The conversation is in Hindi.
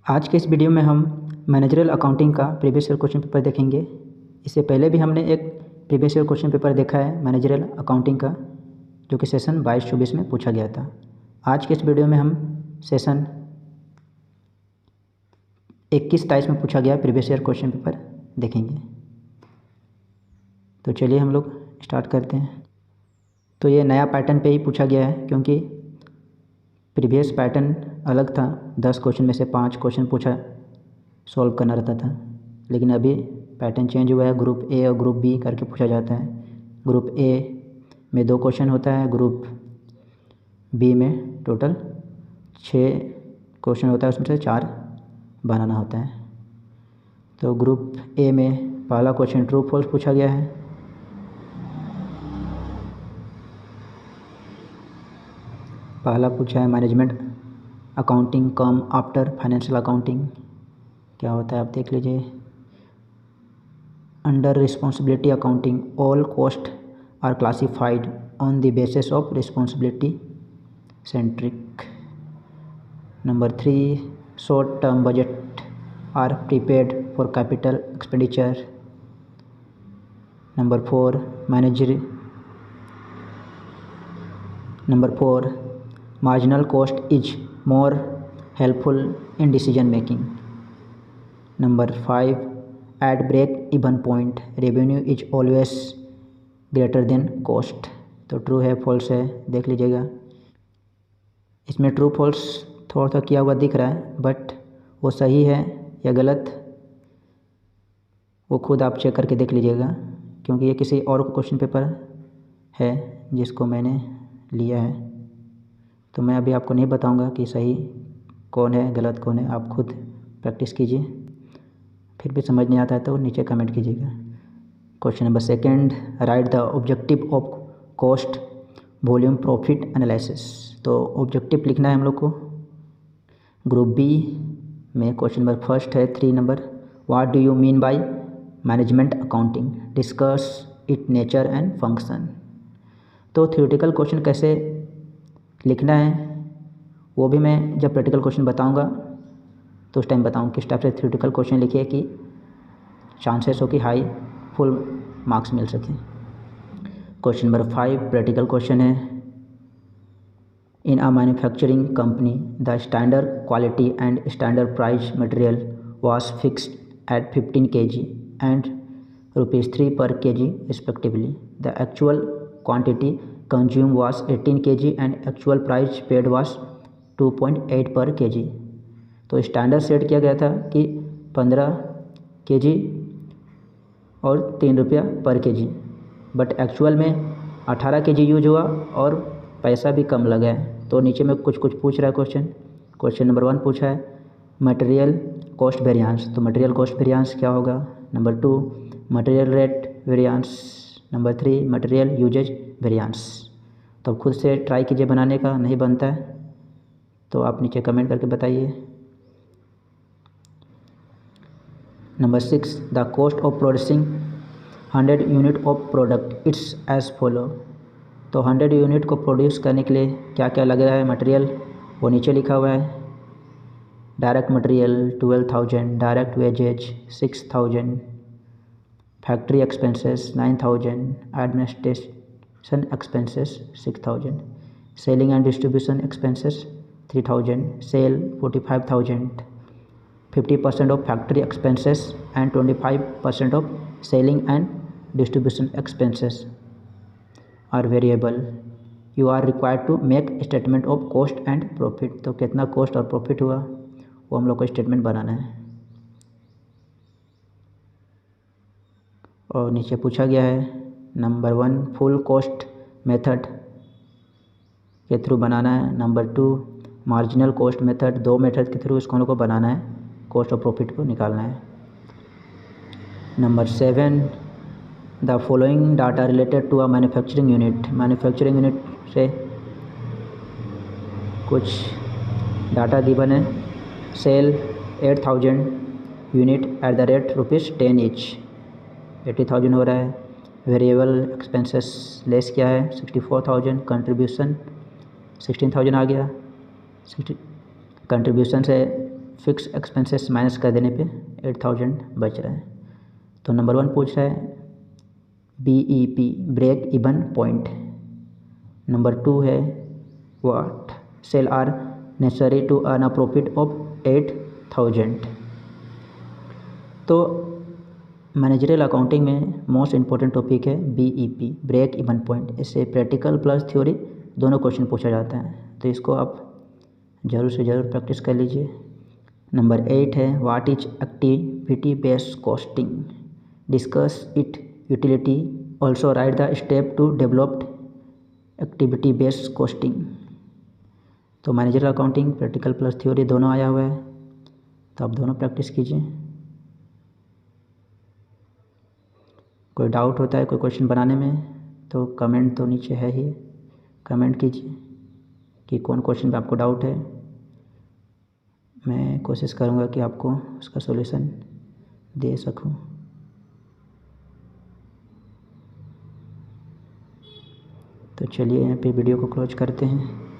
आज के इस वीडियो में हम मैनेजरियल अकाउंटिंग का प्रीवियस ईयर क्वेश्चन पेपर देखेंगे। इससे पहले भी हमने एक प्रीवियस ईयर क्वेश्चन पेपर देखा है मैनेजरियल अकाउंटिंग का, जो कि सेशन 22-24 में पूछा गया था। आज के इस वीडियो में हम सेशन 21-23 में पूछा गया प्रीवियस ईयर क्वेश्चन पेपर देखेंगे। तो चलिए हम लोग स्टार्ट करते हैं। तो ये नया पैटर्न पे ही पूछा गया है, क्योंकि प्रीवियस पैटर्न अलग था। 10 क्वेश्चन में से 5 क्वेश्चन पूछा सॉल्व करना रहता था, लेकिन अभी पैटर्न चेंज हुआ है। ग्रुप ए और ग्रुप बी करके पूछा जाता है। ग्रुप ए में 2 क्वेश्चन होता है, ग्रुप बी में टोटल 6 क्वेश्चन होता है, उसमें से 4 बनाना होता है। तो ग्रुप ए में पहला क्वेश्चन ट्रू फॉल्स पूछा गया है। पहला पूछा है management accounting come after financial accounting क्या होता है, आप देख लीजिए। Under responsibility accounting all cost are classified on the basis of responsibility centric. Number 3 short term budget are prepared for capital expenditure. Number 4 marginal cost is more helpful in decision making. Number 5 at break even point revenue is always greater than cost। तो ट्रू है फॉल्स है, देख लीजिएगा। इसमें ट्रू फॉल्स थोड़ा सा किया हुआ दिख रहा है, बट वो सही है या गलत वो खुद आप चेक करके देख लीजिएगा, क्योंकि ये किसी और क्वेश्चन पेपर है जिसको मैंने लिया है। तो मैं अभी आपको नहीं बताऊंगा कि सही कौन है गलत कौन है, आप खुद प्रैक्टिस कीजिए। फिर भी समझ नहीं आता है तो नीचे कमेंट कीजिएगा। Question number 2 right the objective of cost volume profit analysis. तो ऑब्जेक्टिव लिखना है हम लोग को। ग्रुप बी में क्वेश्चन नंबर 1 है 3 number, what do you mean by management accounting, discuss it nature and function. तो थ्योरेटिकल क्वेश्चन कैसे लिखना है वो भी मैं जब प्रैक्टिकल क्वेश्चन बताऊंगा तो उस टाइम बताऊँ किस टाइप से थ्योरेटिकल क्वेश्चन लिखिए कि चांसेस हो कि हाई फुल मार्क्स मिल सके। क्वेश्चन नंबर 5 प्रैक्टिकल क्वेश्चन है, in a manufacturing company the standard quality and standard price material was fixed at 15 kg and ₹3 per kg respectively. The actual quantity consumed was 18 kg and actual price paid was 2.8 per kg। तो स्टैंडर्ड सेट किया गया था कि 15 kg और 3 रुपया पर kg, बट एक्चुअल में 18 kg यूज हुआ और पैसा भी कम लगा है। तो नीचे में कुछ पूछ रहा है क्वेश्चन नंबर 1 पूछा है मटेरियल कॉस्ट वेरिएंस। तो मटेरियल कॉस्ट वेरिएंस क्या होगा। Number 2 material rate variance. Number 3 material usage variance. तो खुद से ट्राई कीजिए बनाने का, नहीं बनता है तो आप नीचे कमेंट करके बताइए। Number 6 the cost of producing 100 unit of product it's as follow. तो 100 यूनिट को प्रोड्यूस करने के लिए क्या क्या लग रहा है मटेरियल, वो नीचे लिखा हुआ है। Direct material 12,000, direct wages 6,000, factory expenses 9,000, administration expenses 6,000, selling and distribution expenses 3,000, sale 45,000, 50% of factory expenses and 25% of selling and distribution expenses are variable. You are required to make statement of cost and profit. तो कितना कॉस्ट और प्रॉफिट हुआ वो हम लोग को स्टेटमेंट बनाना है। और नीचे पूछा गया है नंबर 1 फुल कॉस्ट मेथड के थ्रू बनाना है। Number 2 marginal cost method, 2 method के थ्रू इसको हम लोग को बनाना है, कॉस्ट और प्रॉफिट को निकालना है। Number 7 the following data related to a manufacturing unit. Manufacturing unit से कुछ डाटा गिवन है। Sale 8,000 unit at the rate ₹10 each, 80,000 हो रहा है। वेरिएबल एक्सपेंसेस लेस क्या है 64,000, कंट्रीब्यूशन 16,000 आ गया। कंट्रीब्यूशन से फिक्स एक्सपेंसेस माइनस कर देने पे 8000 बच रहा है। तो नंबर 1 पूछ रहा है BEP break even point. Number 2 है what sale are necessary to earn a profit of 8000। तो मैनेजरियल अकाउंटिंग में मोस्ट इम्पोर्टेंट टॉपिक है BEP ब्रेक इवन पॉइंट। इससे प्रैक्टिकल प्लस थ्योरी दोनों क्वेश्चन पूछा जाता है, तो इसको आप ज़रूर से ज़रूर प्रैक्टिस कर लीजिए। नंबर 8 है what is activity based costing, discuss it utility, also write the step to developed activity based costing. तो manager accounting practical plus theory दोनों आया हुआ है, तो आप दोनों प्रैक्टिस कीजिए। कोई डाउट होता है कोई क्वेश्चन बनाने में तो कमेंट तो नीचे है ही, कमेंट कीजिए कि कौन क्वेश्चन पे आपको डाउट है। मैं कोशिश करूँगा कि आपको उसका सॉल्यूशन दे सकूँ। तो चलिए यहाँ पे वीडियो को क्लोज करते हैं।